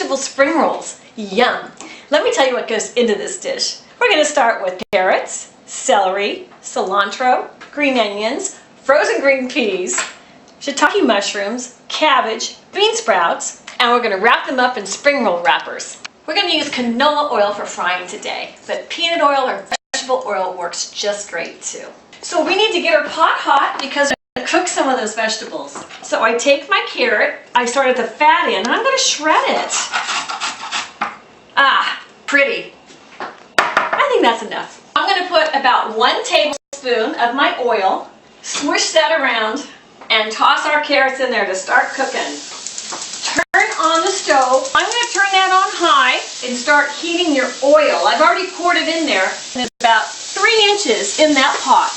vegetable spring rolls. Yum! Let me tell you what goes into this dish. We're going to start with carrots, celery, cilantro, green onions, frozen green peas, shiitake mushrooms, cabbage, bean sprouts, and we're going to wrap them up in spring roll wrappers. We're going to use canola oil for frying today, but peanut oil or vegetable oil works just great too. So we need to get our pot hot because we're going to cook some of those vegetables. So I take my carrot, I start at the fat end, and I'm going to shred it. Ah, pretty. I think that's enough. I'm going to put about 1 tablespoon of my oil, swish that around, and toss our carrots in there to start cooking. Turn on the stove. I'm going to turn that on high and start heating your oil. I've already poured it in there, and it's about 3 inches in that pot.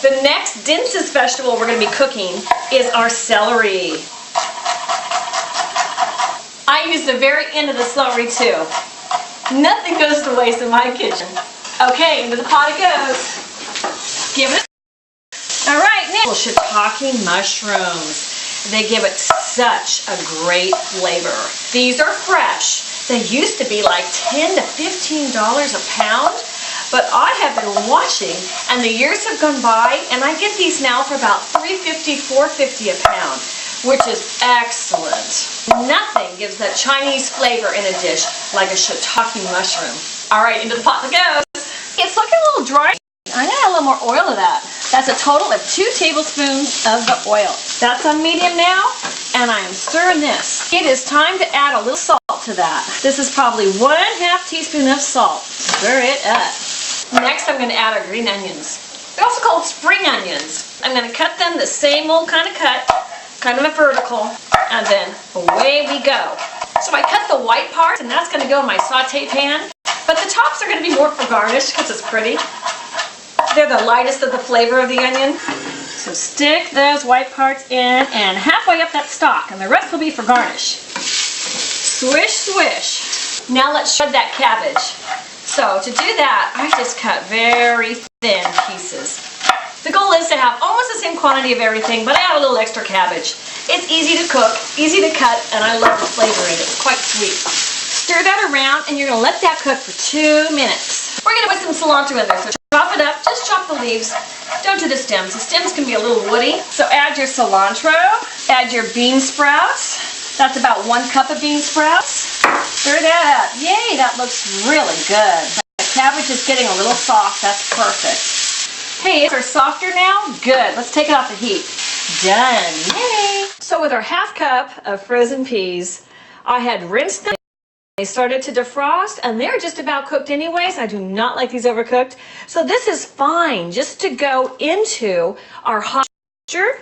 The next densest vegetable we're going to be cooking is our celery. I use the very end of the celery too. Nothing goes to waste in my kitchen. Okay, into the pot it goes. Give it. All right, now shiitake mushrooms. They give it such a great flavor. These are fresh. They used to be like $10 to $15 a pound, but I have been watching and the years have gone by and I get these now for about $3.50, $4.50 a pound, which is excellent. Nothing gives that Chinese flavor in a dish like a shiitake mushroom. All right, into the pot it goes. It's looking a little dry. I gotta add a little more oil to that. That's a total of 2 tablespoons of the oil. That's on medium now, and I am stirring this. It is time to add a little salt to that. This is probably 1/2 teaspoon of salt. Stir it up. Next, I'm gonna add our green onions. They're also called spring onions. I'm gonna cut them the same old kind of cut, kind of a vertical, and then away we go. So I cut the white part, and that's gonna go in my saute pan, but the tops are gonna be more for garnish because it's pretty. They're the lightest of the flavor of the onion. So stick those white parts in and halfway up that stalk, and the rest will be for garnish. Swish, swish. Now let's shred that cabbage. So to do that, I just cut very thin pieces. The goal is to have almost the same quantity of everything, but I add a little extra cabbage. It's easy to cook, easy to cut, and I love the flavor in it. It's quite sweet. Stir that around, and you're going to let that cook for 2 minutes. We're going to put some cilantro in there, so chop it up, just chop the leaves. Don't do the stems. The stems can be a little woody. So add your cilantro, add your bean sprouts. That's about 1 cup of bean sprouts. Stir that up. Yay, that looks really good. The cabbage is getting a little soft. That's perfect. Hey, they're softer now? Good. Let's take it off the heat. Done. Yay! So with our 1/2 cup of frozen peas, I had rinsed them. They started to defrost and they're just about cooked anyways. I do not like these overcooked. So this is fine just to go into our hot mixture.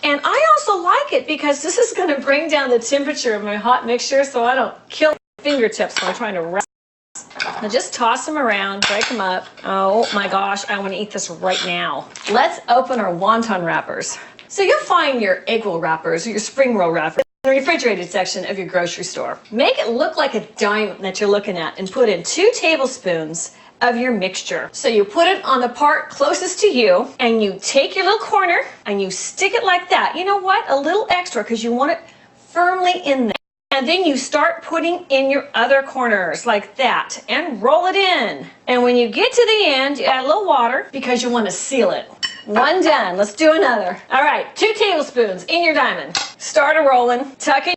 And I also like it because this is going to bring down the temperature of my hot mixture so I don't kill my fingertips when I'm trying to wrap. Now just toss them around, break them up. Oh my gosh, I want to eat this right now. Let's open our wonton wrappers. So you'll find your egg roll wrappers or your spring roll wrappers in the refrigerated section of your grocery store. Make it look like a diamond that you're looking at and put in 2 tablespoons of your mixture. So you put it on the part closest to you and you take your little corner and you stick it like that. You know what? A little extra because you want it firmly in there. And then you start putting in your other corners like that and roll it in. And when you get to the end, you add a little water because you want to seal it. 1 done. Let's do another. All right, 2 tablespoons in your diamond. Start a rolling. Tuck in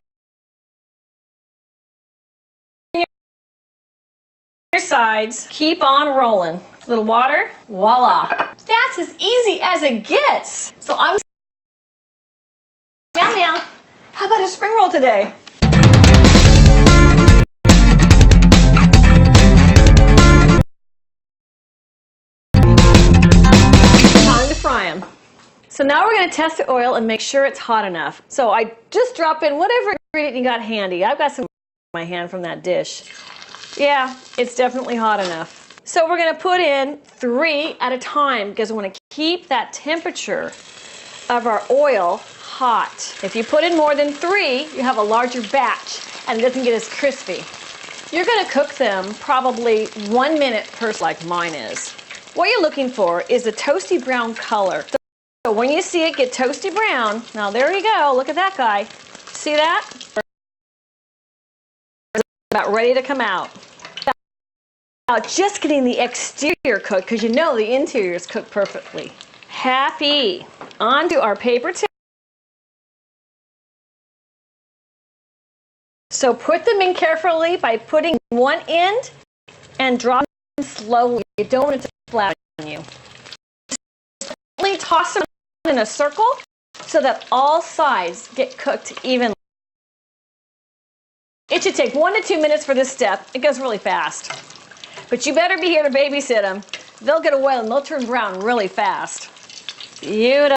your sides. Keep on rolling. A little water. Voila. That's as easy as it gets. So I'm meow meow. How about a spring roll today? Fry them. So now we're going to test the oil and make sure it's hot enough. So I just drop in whatever ingredient you got handy. I've got some in my hand from that dish. Yeah, it's definitely hot enough. So we're going to put in 3 at a time because we want to keep that temperature of our oil hot. If you put in more than 3, you have a larger batch and it doesn't get as crispy. You're going to cook them probably 1 minute per, like mine is. What you're looking for is a toasty brown color. So when you see it get toasty brown, now there you go, look at that guy. See that? about ready to come out. Now, just getting the exterior cooked, because you know the interior is cooked perfectly. Happy. Onto our paper towel. So put them in carefully by putting one end and drop them slowly. You don't want it to flat on you. Slowly toss them in a circle so that all sides get cooked evenly. It should take 1 to 2 minutes for this step. It goes really fast. But you better be here to babysit them. They'll get away and they'll turn brown really fast. Beautiful.